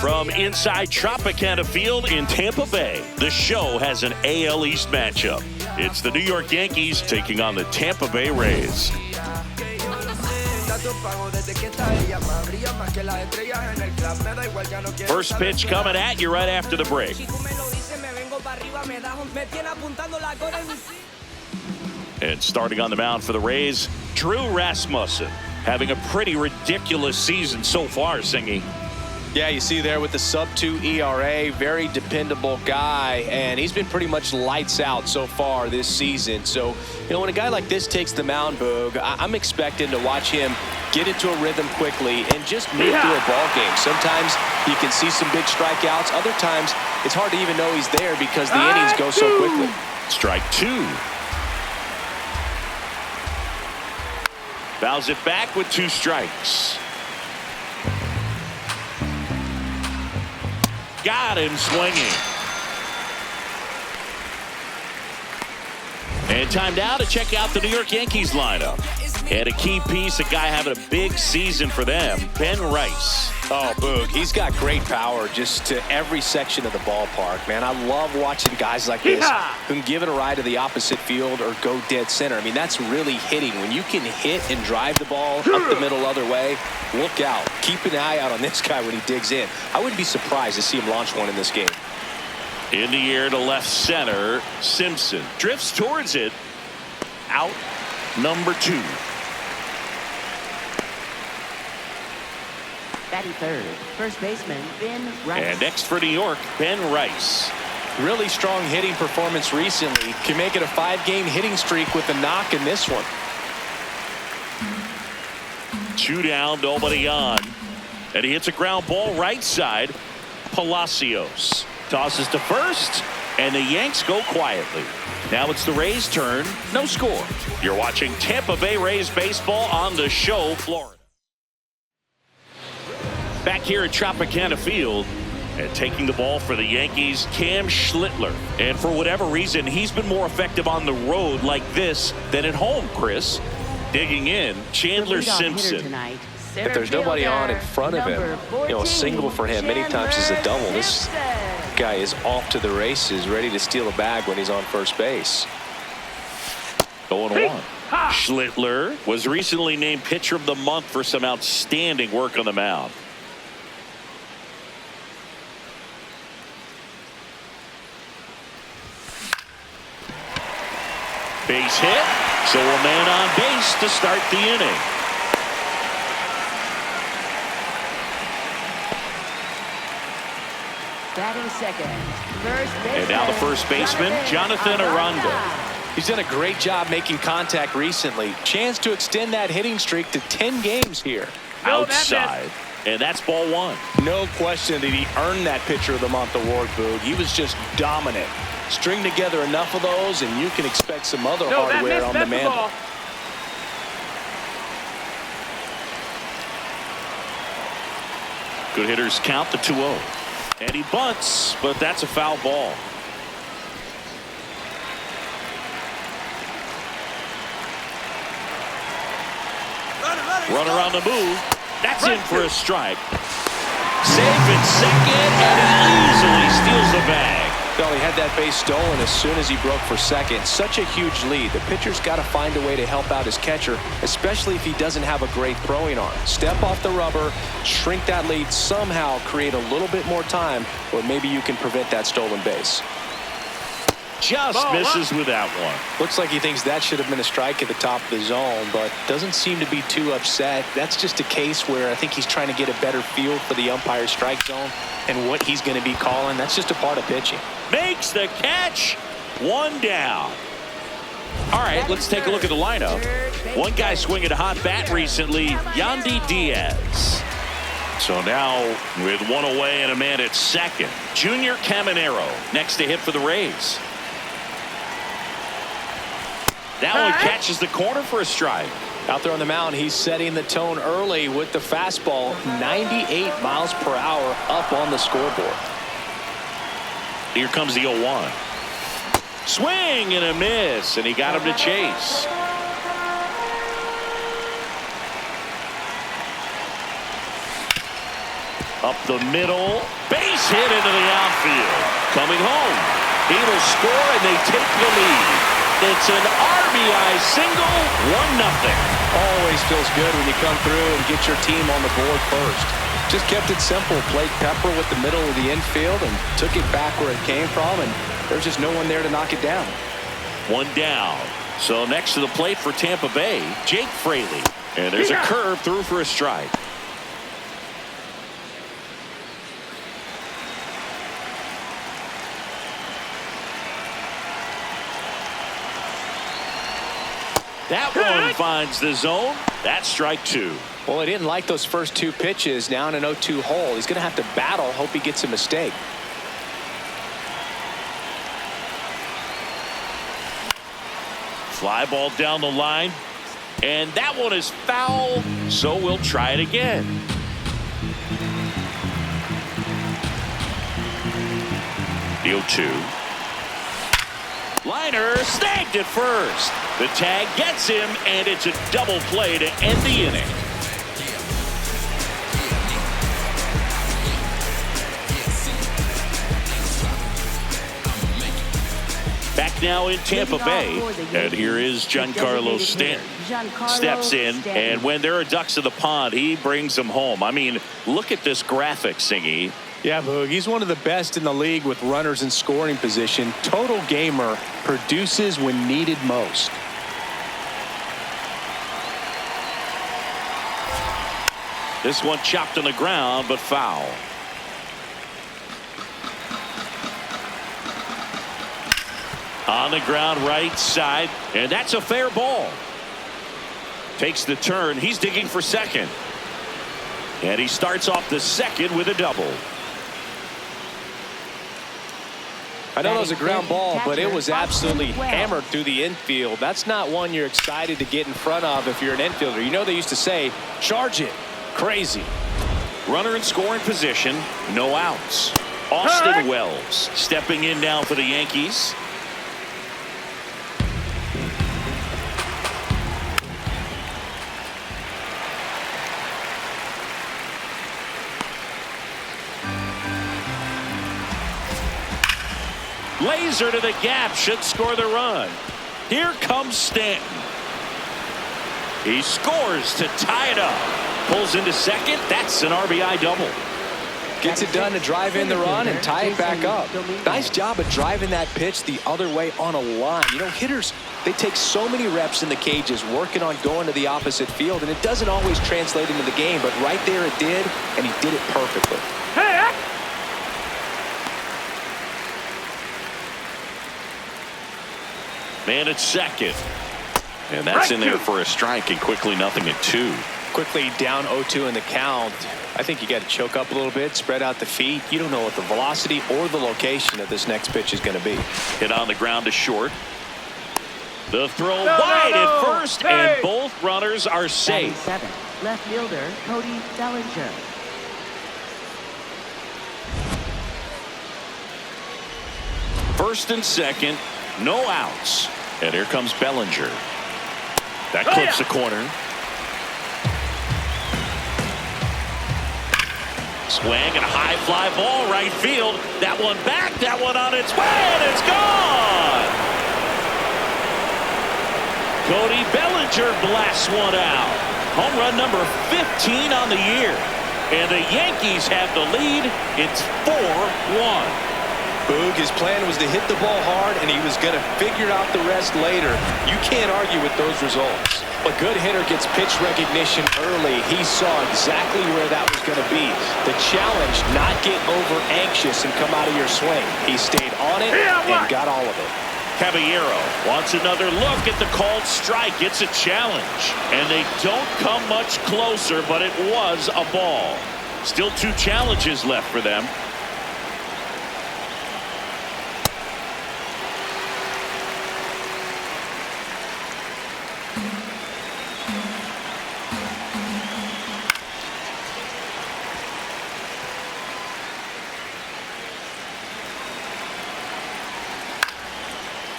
From inside Tropicana Field in Tampa Bay, the show has an AL East matchup. It's the New York Yankees taking on the Tampa Bay Rays. First pitch coming at you right after the break. And starting on the mound for the Rays, Drew Rasmussen, having a pretty ridiculous season so far, Singy. Yeah, you see there with the sub-2 ERA, very dependable guy, and he's been pretty much lights out so far this season. So, you know, when a guy like this takes the mound, Boog, I'm expecting to watch him get into a rhythm quickly and just move through a ball game. Sometimes you can see some big strikeouts. Other times it's hard to even know he's there because the innings go so quickly. Strike two. Fouls it back with 2 strikes. Got him swinging. And time now to check out the New York Yankees lineup. And a key piece, a guy having a big season for them, Ben Rice. Oh, Boog, he's got great power just to every section of the ballpark, man. I love watching guys like this who can give it a ride to the opposite field or go dead center. I mean, that's really hitting. When you can hit and drive the ball up the middle other way, look out. Keep an eye out on this guy when he digs in. I wouldn't be surprised to see him launch one in this game. In the air to left center, Simpson drifts towards it. Out number 2. Batting third, first baseman Ben Rice. And next for New York, Ben Rice. Really strong hitting performance recently. Can make it a 5-game hitting streak with a knock in this one. 2 down, nobody on. And he hits a ground ball right side. Palacios tosses to first, and the Yanks go quietly. Now it's the Rays' turn. No score. You're watching Tampa Bay Rays baseball on the show, Florida. Back here at Tropicana Field, and taking the ball for the Yankees, Cam Schlittler. And for whatever reason, he's been more effective on the road like this than at home, Chris. Digging in, Chandler Simpson. If there's nobody on in front of him, you know, a single for him many times is a double. This guy is off to the races, ready to steal a bag when he's on first base. 0-1. Schlittler was recently named Pitcher of the Month for some outstanding work on the mound. Base hit, so a man on base to start the inning. Batting second, first baseman. And now the first baseman, Jonathan Aranda. He's done a great job making contact recently. Chance to extend that hitting streak to 10 games here. Outside, and that's ball 1. No question that he earned that Pitcher of the Month award, Boog. He was just dominant. String together enough of those, and you can expect some other hardware on the mantle. Good hitters count the 2-0. And he bunts, but that's a foul ball. Runner on the move. That's in for a strike. Safe at second, and he easily steals the bag. Well, he had that base stolen as soon as he broke for second. Such a huge lead. The pitcher's got to find a way to help out his catcher, especially if he doesn't have a great throwing arm. Step off the rubber, shrink that lead, somehow create a little bit more time, or maybe you can prevent that stolen base. Just misses with that one. Looks like he thinks that should have been a strike at the top of the zone, but doesn't seem to be too upset. That's just a case where I think he's trying to get a better feel for the umpire's strike zone and what he's going to be calling. That's just a part of pitching. Makes the catch. 1 down. All right, let's take a look at the lineup. One guy swinging a hot bat recently, Yandy Diaz. So now with 1 away and a man at second, Junior Caminero next to hit for the Rays. That one catches the corner for a strike. Out there on the mound, he's setting the tone early with the fastball, 98 miles per hour up on the scoreboard. Here comes the 0-1. Swing and a miss, and he got him to chase. Up the middle. Base hit into the outfield. Coming home. He will score, and they take the lead. It's an RBI single, 1-0. Always feels good when you come through and get your team on the board first. Just kept it simple. Played Pepper with the middle of the infield and took it back where it came from, and there's just no one there to knock it down. One down. So next to the plate for Tampa Bay, Jake Fraley. And there's a curve through for a strike. That one finds the zone. That's strike 2. Well, he didn't like those first 2 pitches. Now in an 0-2 hole, he's going to have to battle. Hope he gets a mistake. Fly ball down the line. And that one is foul. So we'll try it again. The 0-2. Liner snagged at first. The tag gets him, and it's a double play to end the inning. Back now in Tampa Bay, and here is Giancarlo Stanton. Steps in, and when there are ducks in the pond, he brings them home. I mean, look at this graphic, Singy. Yeah, Boog, he's one of the best in the league with runners in scoring position. Total gamer, produces when needed most. This one chopped on the ground, but foul. On the ground right side, and that's a fair ball. Takes the turn. He's digging for second. And he starts off the second with a double. I know it was a ground ball, but it was absolutely hammered through the infield. That's not one you're excited to get in front of if you're an infielder. You know they used to say, charge it. Crazy. Runner in scoring position, no outs. Austin Wells stepping in now for the Yankees. Laser to the gap, should score the run. Here comes Stanton. He scores to tie it up. Pulls into second. That's an RBI double. Gets it done to drive in the run and tie it back up. Nice job of driving that pitch the other way on a line. You know, hitters, they take so many reps in the cages working on going to the opposite field, and it doesn't always translate into the game, but right there it did, and he did it perfectly. Man at second. And that's in there for a strike, and quickly 0-2. Quickly down 0-2 in the count. I think you got to choke up a little bit, spread out the feet. You don't know what the velocity or the location of this next pitch is going to be. Hit on the ground to short. The throw wide at first, and both runners are safe. 7, left fielder Cody Bellinger. First and second, no outs. And here comes Bellinger. That clips the corner. Swing and a high fly ball right field. That one back, that one on its way, and it's gone. Cody Bellinger blasts one out. Home run number 15 on the year. And the Yankees have the lead. It's 4-1. Boog, his plan was to hit the ball hard, and he was going to figure out the rest later. You can't argue with those results. A good hitter gets pitch recognition early. He saw exactly where that was going to be. The challenge, not get over anxious and come out of your swing. He stayed on it and got all of it. Caballero wants another look at the called strike. It's a challenge, and they don't come much closer, but it was a ball. Still 2 challenges left for them.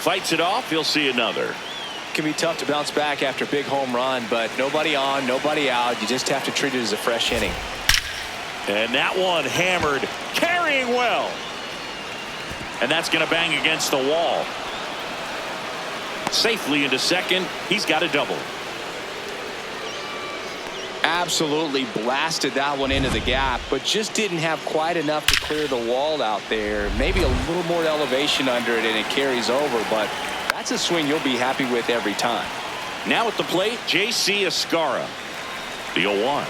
Fights it off. You'll see another. It can be tough to bounce back after a big home run, but nobody on, nobody out. You just have to treat it as a fresh inning. And that one hammered, carrying well. And that's going to bang against the wall. Safely into second. He's got a double. Absolutely blasted that one into the gap, but just didn't have quite enough to clear the wall out there. Maybe a little more elevation under it and it carries over, but that's a swing you'll be happy with every time. Now at the plate, J.C. Escara. The 0-1.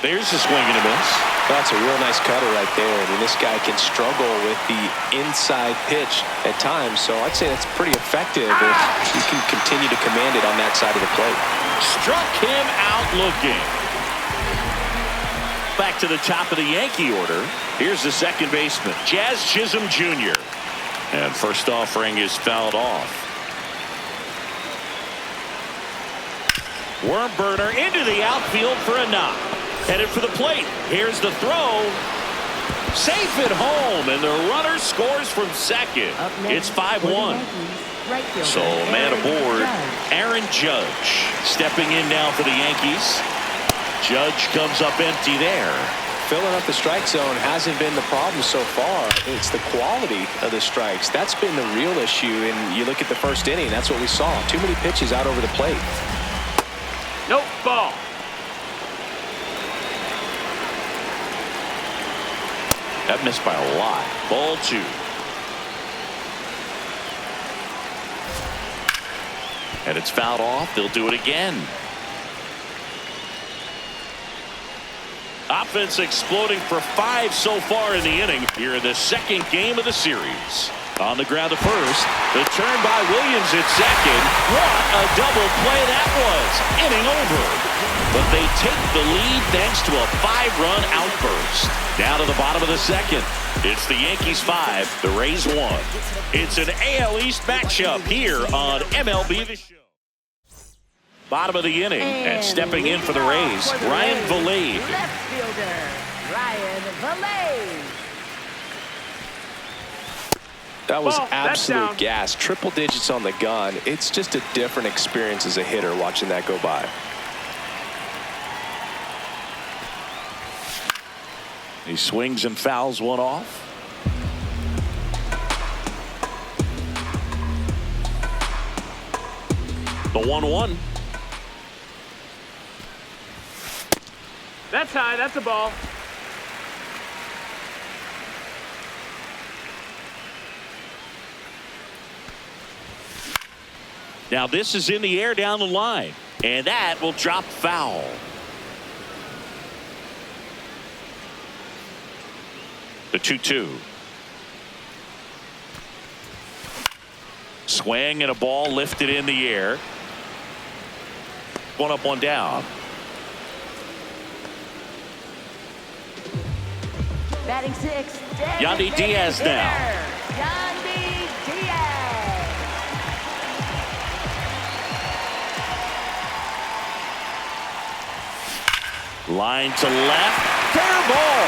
There's the swing and a miss. That's a real nice cutter right there. I mean, this guy can struggle with the inside pitch at times, so I'd say that's pretty effective if he can continue to command it on that side of the plate. Struck him out looking. Back to the top of the Yankee order. Here's the second baseman, Jazz Chisholm Jr. And first offering is fouled off. Worm burner into the outfield for a knock. Headed for the plate. Here's the throw. Safe at home, and the runner scores from second. It's 5-1. So a man aboard, Aaron Judge. Stepping in now for the Yankees. Judge comes up empty there. Filling up the strike zone hasn't been the problem so far. It's the quality of the strikes. That's been the real issue. And you look at the first inning, that's what we saw. Too many pitches out over the plate. Nope, ball. That missed by a lot. Ball 2. And it's fouled off. They'll do it again. Offense exploding for 5 so far in the inning here in the second game of the series. On the ground to first. The turn by Williams at second. What a double play that was. Inning over. But they take the lead thanks to a 5-run outburst. Down to the bottom of the second. It's the Yankees 5, the Rays 1. It's an AL East matchup here on MLB The Show. Bottom of the inning, and stepping in for the Rays, Ryan Valade. Left fielder, Ryan Valade. That was absolute gas. Triple digits on the gun. It's just a different experience as a hitter watching that go by. He swings and fouls one off. The 1-1. That's high. That's a ball. Now this is in the air down the line, and that will drop foul. The 2-2. Swing and a ball lifted in the air. One up, one down. Batting 6, Yandy Diaz now. Yandy Diaz. Line to left. Fair ball.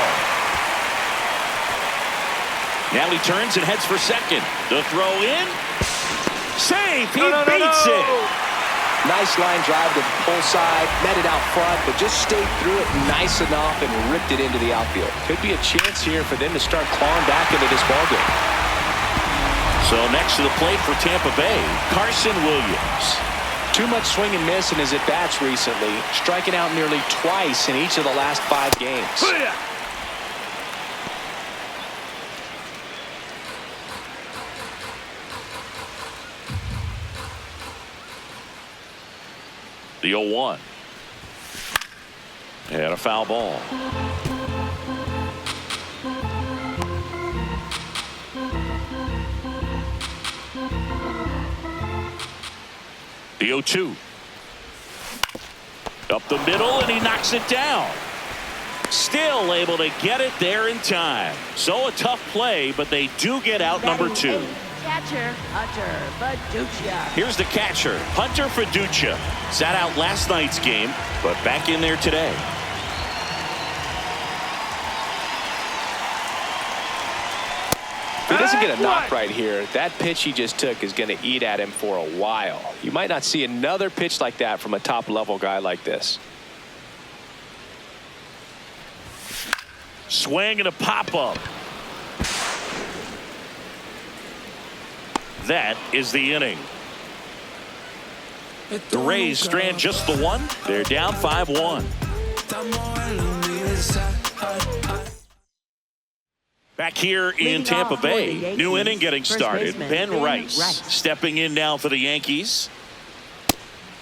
Now he turns and heads for second. The throw in. Safe. He beats it. Nice line drive to the pull side, met it out front, but just stayed through it nice enough and ripped it into the outfield. Could be a chance here for them to start clawing back into this ballgame. So next to the plate for Tampa Bay, Carson Williams. Too much swing and miss in his at-bats recently, striking out nearly twice in each of the last 5 games. The 0-1. And a foul ball. The 0-2. Up the middle, and he knocks it down. Still able to get it there in time. So a tough play, but they do get out number 2. Catcher, Hunter Fiducia. Here's the catcher, Hunter Fiducia. Sat out last night's game, but back in there today. If he doesn't get a knock right here, that pitch he just took is going to eat at him for a while. You might not see another pitch like that from a top-level guy like this. Swing and a pop-up. That is the inning. The Rays strand just the one. They're down 5-1. Back here in Tampa Bay, new inning getting started. Ben Rice stepping in now for the Yankees.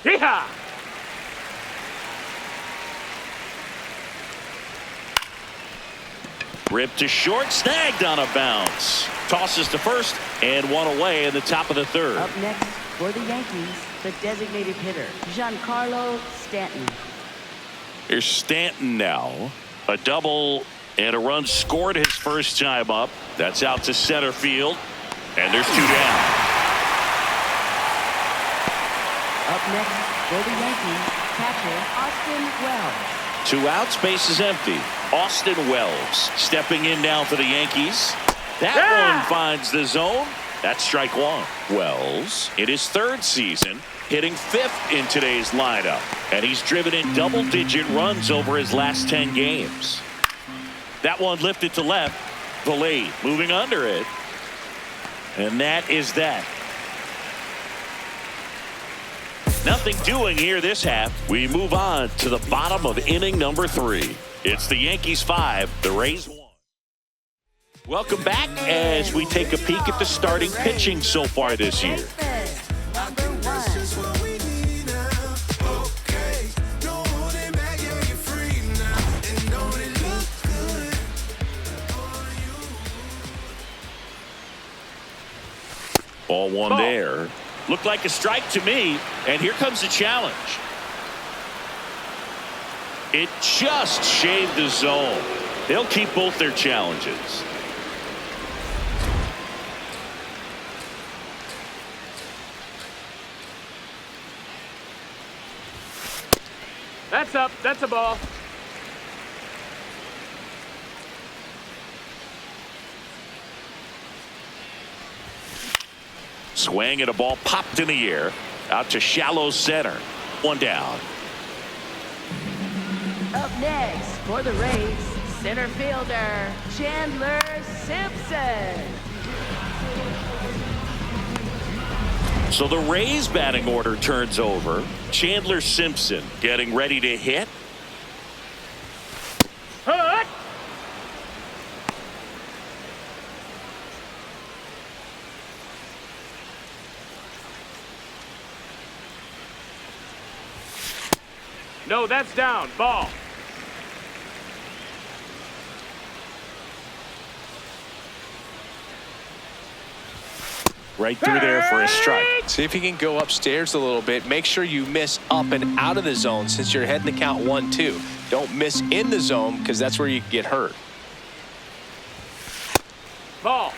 Yeehaw! Ripped to short, snagged on a bounce. Tosses to first and one away in the top of the third. Up next for the Yankees, the designated hitter, Giancarlo Stanton. Here's Stanton now. A double and a run scored his first time up. That's out to center field. And there's two down. Up next for the Yankees, catcher Austin Wells. 2 outs, base is empty. Austin Wells stepping in now for the Yankees. That one finds the zone. That's strike one. Wells, in his 3rd season, hitting 5th in today's lineup. And he's driven in double-digit runs over his last 10 games. That one lifted to left. Valet moving under it. And that is that. Nothing doing here this half. We move on to the bottom of inning number 3. It's the Yankees 5, the Rays 1. Welcome back as we take a peek at the starting pitching so far this year. Number 1. Ball one there. Looked like a strike to me, and here comes the challenge. It just shaved the zone. They'll keep both their challenges. That's up. That's a ball. Swing and a ball popped in the air. Out to shallow center. One down. Up next for the Rays, center fielder Chandler Simpson. So the Rays batting order turns over. Chandler Simpson getting ready to hit. No, that's down. Ball. Right through there for a strike. See if you can go upstairs a little bit. Make sure you miss up and out of the zone since you're heading to count 1-2. Don't miss in the zone because that's where you get hurt. Ball.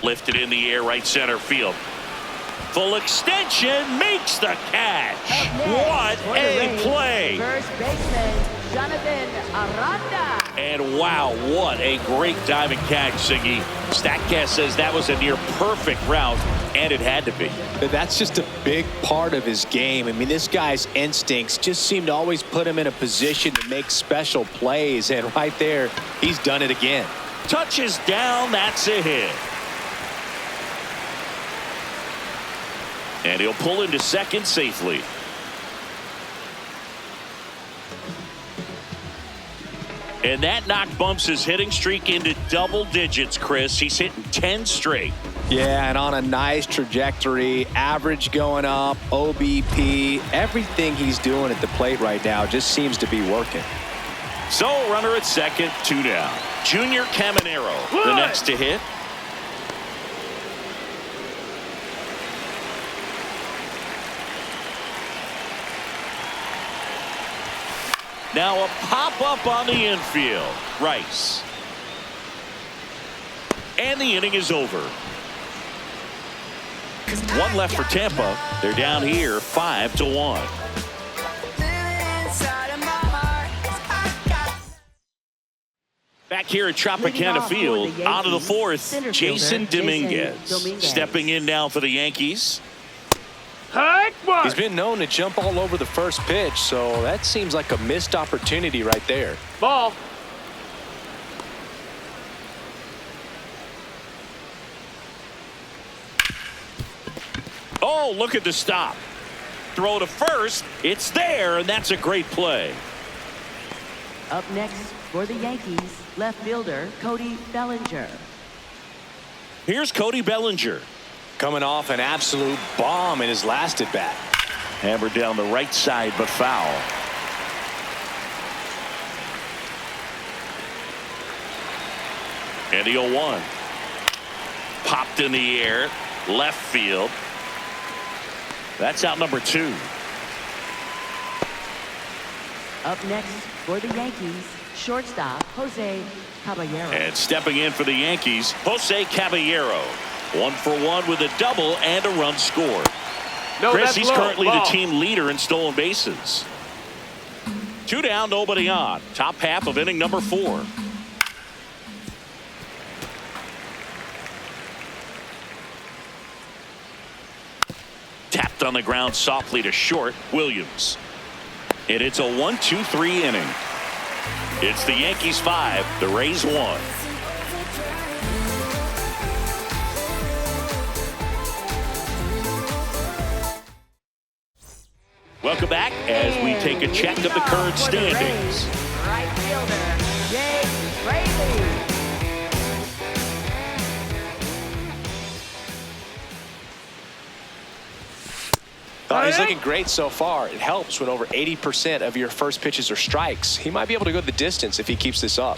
Lifted in the air, right center field. Full extension, makes the catch. What a play. First baseman Jonathan Aranda. And wow, what a great diving catch, Siggy. Statcast says that was a near perfect route, and it had to be. That's just a big part of his game. I mean, this guy's instincts just seem to always put him in a position to make special plays, and right there, he's done it again. Touches down, that's a hit. And he'll pull into second safely. And that knock bumps his hitting streak into double digits, Chris. He's hitting 10 straight. Yeah, and on a nice trajectory, average going up, OBP, everything he's doing at the plate right now just seems to be working. So runner at second, 2 down. Junior Caminero, the next to hit. Now a pop-up on the infield. Rice. And the inning is over. One left for Tampa. They're down here 5-1. Back here at Tropicana Field, out of the fourth, Jason Dominguez stepping in now for the Yankees. He's been known to jump all over the first pitch, so that seems like a missed opportunity right there. Ball. Oh, look at the stop. Throw to first. It's there, and that's a great play. Up next for the Yankees, left fielder Cody Bellinger. Here's Cody Bellinger. Coming off an absolute bomb in his last at bat. Hammered down the right side, but foul. And the 0-1. Popped in the air, left field. That's out number 2. Up next for the Yankees, shortstop Jose Caballero. And stepping in for the Yankees, Jose Caballero. 1 for 1 with a double and a run scored. No, Chris, he's low. currently Ball. the team leader in stolen bases. 2 down, nobody on. Top half of inning number 4. Tapped on the ground softly to short, Williams. And it's a 1-2-3 inning. It's the Yankees 5, the Rays 1. Welcome back as we take a check of the current standings. Right fielder Jake Fraley. He's looking great so far. It helps when over 80% of your first pitches are strikes. He might be able to go the distance if he keeps this up.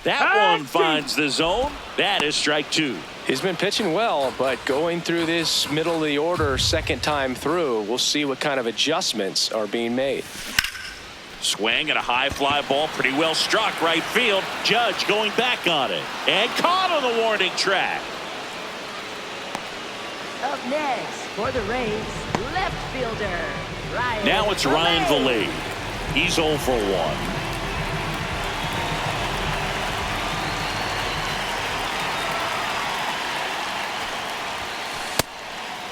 That one finds the zone. That is strike 2. He's been pitching well, but going through this middle of the order second time through, we'll see what kind of adjustments are being made. Swing and a high fly ball, pretty well struck right field. Judge going back on it and caught on the warning track. Up next for the Rays, left fielder Ryan. Now it's Ryan Valet. He's 0 for 1.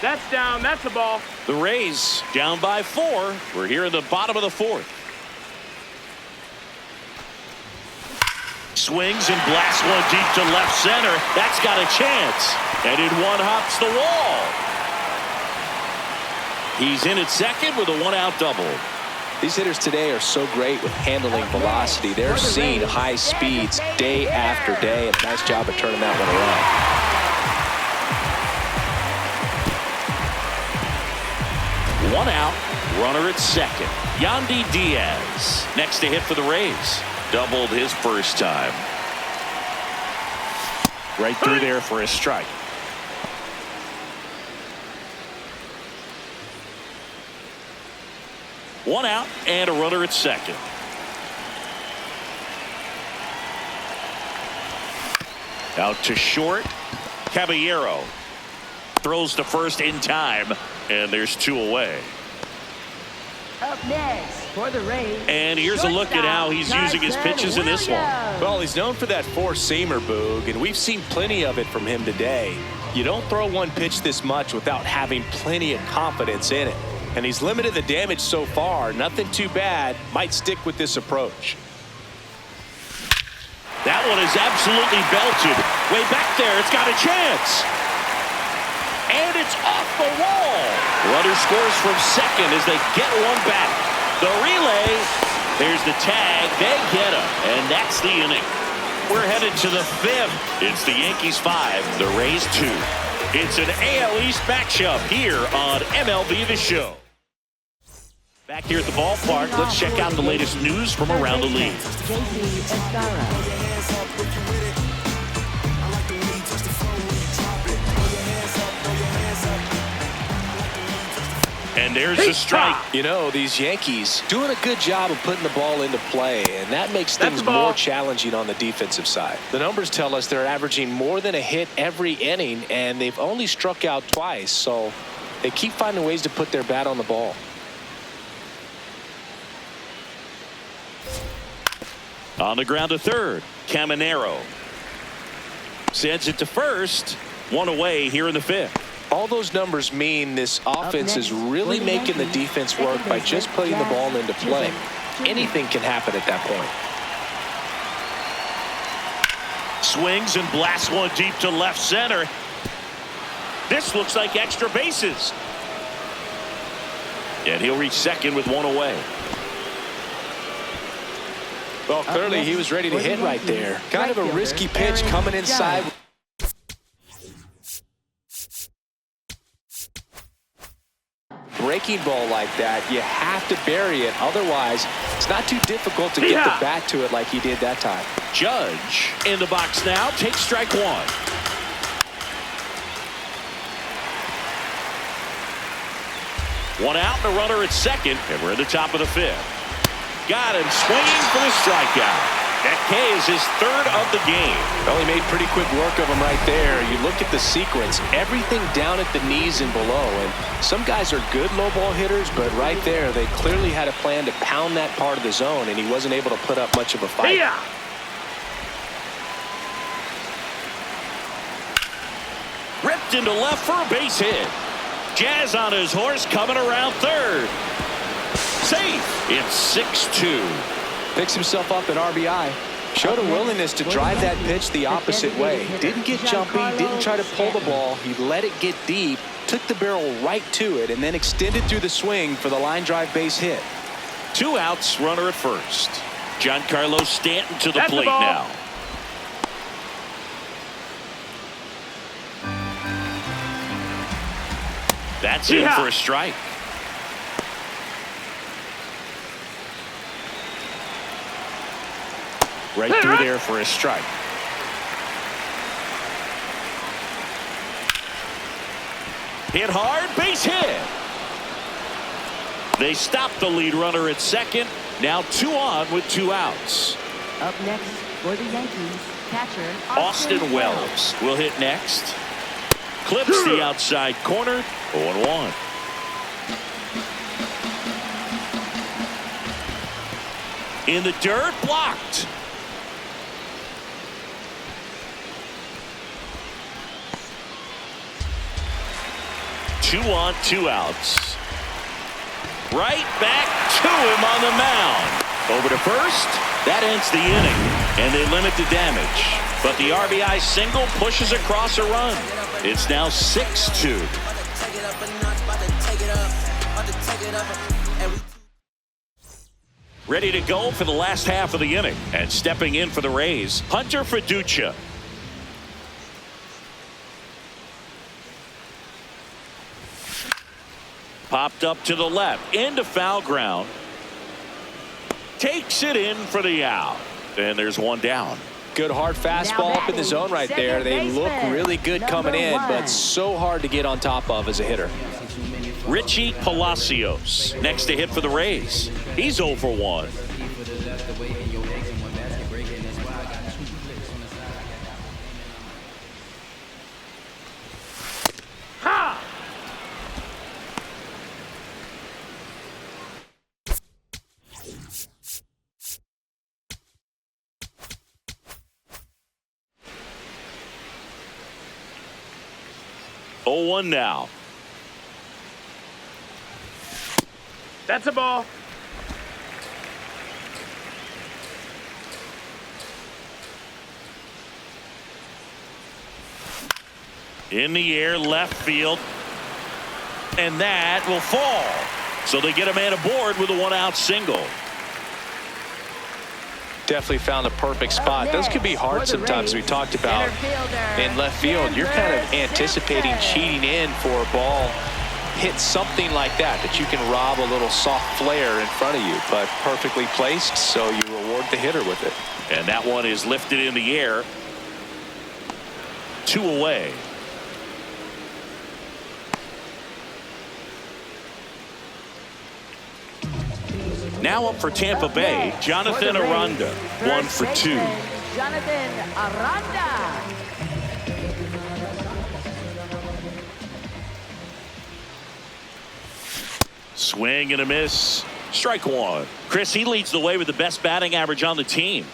That's down. That's a ball. The Rays down by 4. We're here in the bottom of the 4th. Swings and blasts one deep to left center. That's got a chance. And it one-hops the wall. He's in at second with a 1-out double. These hitters today are so great with handling velocity. They're seeing high speeds day after day, and a nice job of turning that one around. 1 out, runner at second. Yandy Diaz next to hit for the Rays. Doubled his first time. Right through there for a strike. One out and a runner at second. Out to short. Caballero throws to first in time, and there's 2 away. Up next for the Rays. And here's a look at how he's using his pitches in this one. Well, he's known for that four-seamer, Boog, and we've seen plenty of it from him today. You don't throw one pitch this much without having plenty of confidence in it. And he's limited the damage so far. Nothing too bad. Might stick with this approach. That one is absolutely belted. Way back there. It's got a chance. And it's off the wall. Runner scores from second as they get one back. The relay. There's the tag. They get him. And that's the inning. We're headed to the 5th. It's the Yankees 5, the Rays 2. It's an AL East matchup here on MLB The Show. Back here at the ballpark, let's check out the latest news from around the league. And there's a strike. You know, these Yankees doing a good job of putting the ball into play, and that makes things more challenging on the defensive side. The numbers tell us they're averaging more than a hit every inning, and they've only struck out twice, so they keep finding ways to put their bat on the ball. On the ground to third, Caminero sends it to first. One away here in the fifth. All those numbers mean this offense is really making the defense work by just putting the ball into play. Anything can happen at that point. Swings and blasts one deep to left center. This looks like extra bases. And he'll reach second with one away. Well, clearly he was ready to hit right there. Kind of a risky pitch coming inside. Breaking ball like that, you have to bury it. Otherwise, it's not too difficult to get the bat to it like he did that time. Judge in the box now. Takes strike one. One out and a runner at second. And we're at the top of the fifth. Got him swinging for the strikeout. That K is his third of the game. Well, he made pretty quick work of him right there. You look at the sequence, everything down at the knees and below. And some guys are good low ball hitters, but right there, they clearly had a plan to pound that part of the zone, and he wasn't able to put up much of a fight. Yeah. Ripped into left for a base hit. Jazz on his horse coming around third. Safe. It's 6-2. Picks himself up at RBI. Showed a willingness to drive that pitch the opposite way. Didn't get jumpy, didn't try to pull the ball. He let it get deep, took the barrel right to it, and then extended through the swing for the line drive base hit. 2 outs, runner at first. Giancarlo Stanton to the plate now. That's in for a strike. Right through there for a strike. Hit hard, base hit. They stop the lead runner at second. Now 2 on with 2 outs. Up next for the Yankees, catcher Austin Wells will hit next. Clips the outside corner. 0-1. In the dirt, blocked. Two on, 2 outs. Right back to him on the mound. Over to first. That ends the inning, and they limit the damage. But the RBI single pushes across a run. It's now 6-2. Ready to go for the last half of the inning. And stepping in for the Rays, Hunter Fiducia. Popped up to the left, into foul ground. Takes it in for the out. And there's one down. Good hard fastball up in the zone right there. They look really good coming in, but so hard to get on top of as a hitter. Richie Palacios next to hit for the Rays. He's 0 for 1. Oh, 1 now. That's a ball. In the air, left field. And that will fall. So they get a man aboard with a 1-out single. Definitely found the perfect spot. Those could be hard sometimes. We talked about in left field. You're kind of anticipating cheating in for a ball. Hit something like that you can rob a little soft flare in front of you, but perfectly placed, so you reward the hitter with it. And that one is lifted in the air. 2 away. Now up for Tampa Bay, Jonathan Aranda, 1 for 2. Jonathan Aranda. Swing and a miss. Strike 1. Chris, he leads the way with the best batting average on the team.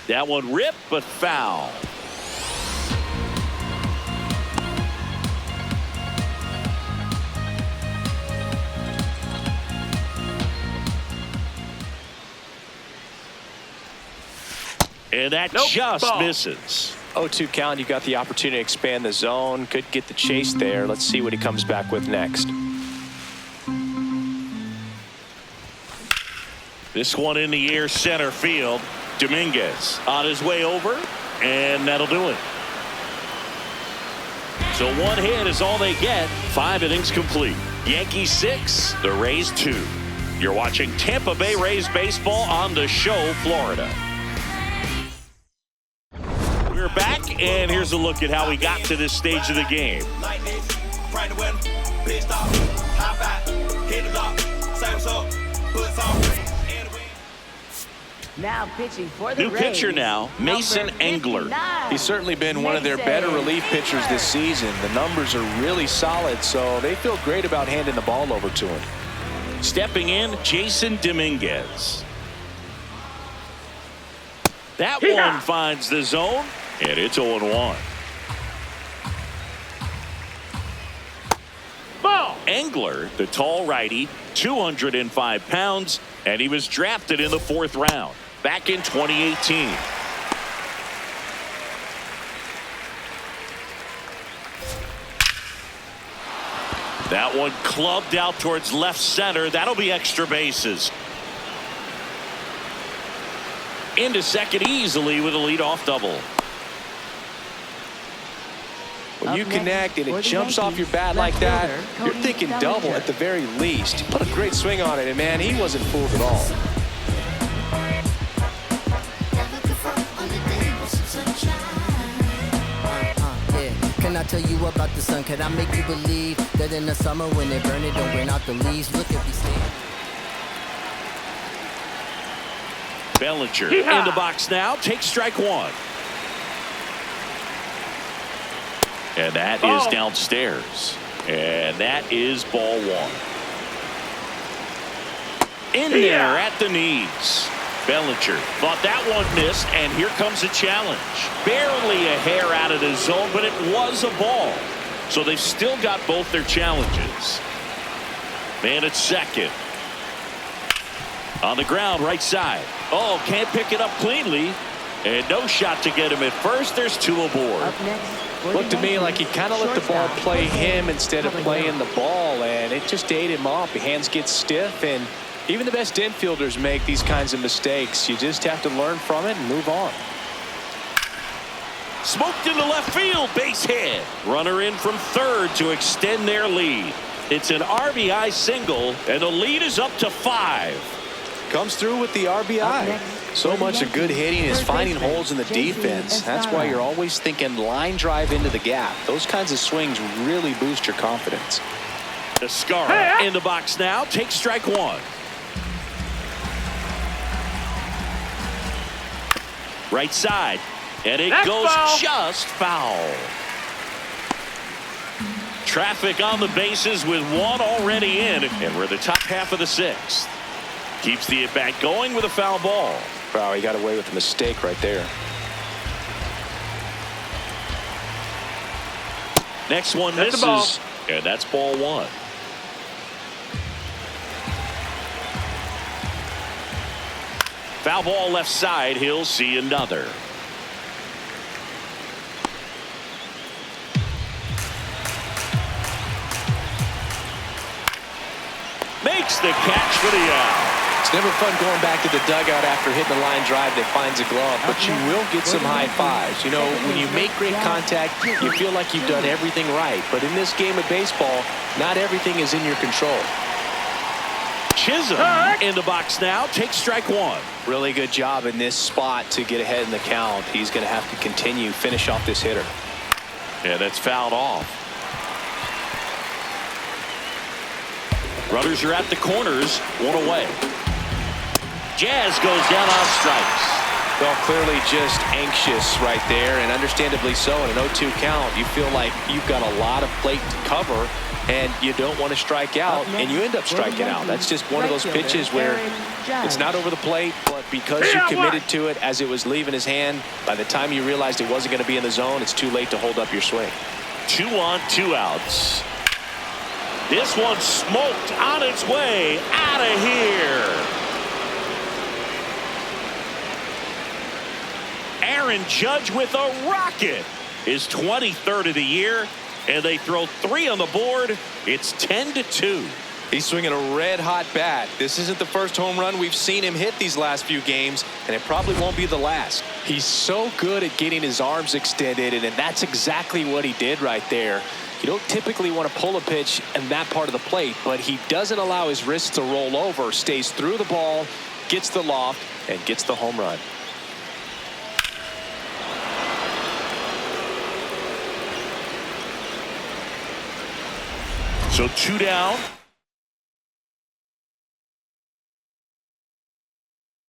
That one ripped, but foul. And that just misses. 0-2 count. You've got the opportunity to expand the zone. Could get the chase there. Let's see what he comes back with next. This one in the air, center field. Dominguez on his way over, and that'll do it. So one hit is all they get. 5 innings complete. Yankees 6, the Rays 2. You're watching Tampa Bay Rays baseball on The Show, Florida. We're back, and here's a look at how we got to this stage of the game. Now pitching for the New Rays. pitcher now, Mason Engler. 59. He's certainly been one of their better relief pitchers this season. The numbers are really solid, so they feel great about handing the ball over to him. Stepping in, Jason Dominguez. That one finds the zone, and it's 0-1. Ball. Engler, the tall righty, 205 pounds, and he was drafted in the 4th round back in 2018. That one clubbed out towards left center. That'll be extra bases. Into second easily with a leadoff double. When you connect and it jumps off your bat like that, you're thinking double at the very least. He put a great swing on it, and man, he wasn't fooled at all. Can I tell you about the sun? Can I make you believe that in the summer when they burn it, don't rain out the leaves? Look at these things. Bellinger in the box now. Takes strike 1. And that is downstairs. And that is ball 1. In there at the knees. Bellinger thought that one missed, and here comes a challenge. Barely a hair out of the zone, but it was a ball. So they've still got both their challenges. Man at second. On the ground, right side. Oh, can't pick it up cleanly. And no shot to get him at first. There's 2 aboard. Up next, Looked to me like he kind of let the ball play him instead of playing the ball, and it just ate him off. Your hands get stiff, and even the best infielders make these kinds of mistakes. You just have to learn from it and move on. Smoked into left field, base hit. Runner in from third to extend their lead. It's an RBI single, and the lead is up to 5. Comes through with the RBI. So much of good hitting is finding holes in the defense. That's why you're always thinking line drive into the gap. Those kinds of swings really boost your confidence. Escara in the box now. Takes strike 1. Right side. And it goes just foul. Traffic on the bases with 1 already in. And we're the top half of the 6th. Keeps the at-bat going with a foul ball. Wow, he got away with a mistake right there. Next one misses. And that's ball 1. Foul ball left side. He'll see another. Makes the catch for the out. It's never fun going back to the dugout after hitting a line drive that finds a glove, but you will get some high fives. You know, when you make great contact, you feel like you've done everything right. But in this game of baseball, not everything is in your control. Chisholm in the box now. Takes strike 1. Really good job in this spot to get ahead in the count. He's going to have to continue, finish off this hitter. Yeah, that's fouled off. Runners are at the corners. 1 away. Jazz goes down on strikes. Well, clearly just anxious right there, and understandably so. In an 0-2 count, you feel like you've got a lot of plate to cover, and you don't want to strike out, and you end up striking out. That's just one of those pitches where it's not over the plate, but because you committed to it as it was leaving his hand, by the time you realized it wasn't going to be in the zone, it's too late to hold up your swing. 2 on, 2 outs. This one smoked on its way out of here. Aaron Judge with a rocket, his 23rd of the year, and they throw 3 on the board. It's 10-2. He's swinging a red-hot bat. This isn't the first home run we've seen him hit these last few games, and it probably won't be the last. He's so good at getting his arms extended, and that's exactly what he did right there. You don't typically want to pull a pitch in that part of the plate, but he doesn't allow his wrists to roll over, stays through the ball, gets the loft, and gets the home run. So 2 down.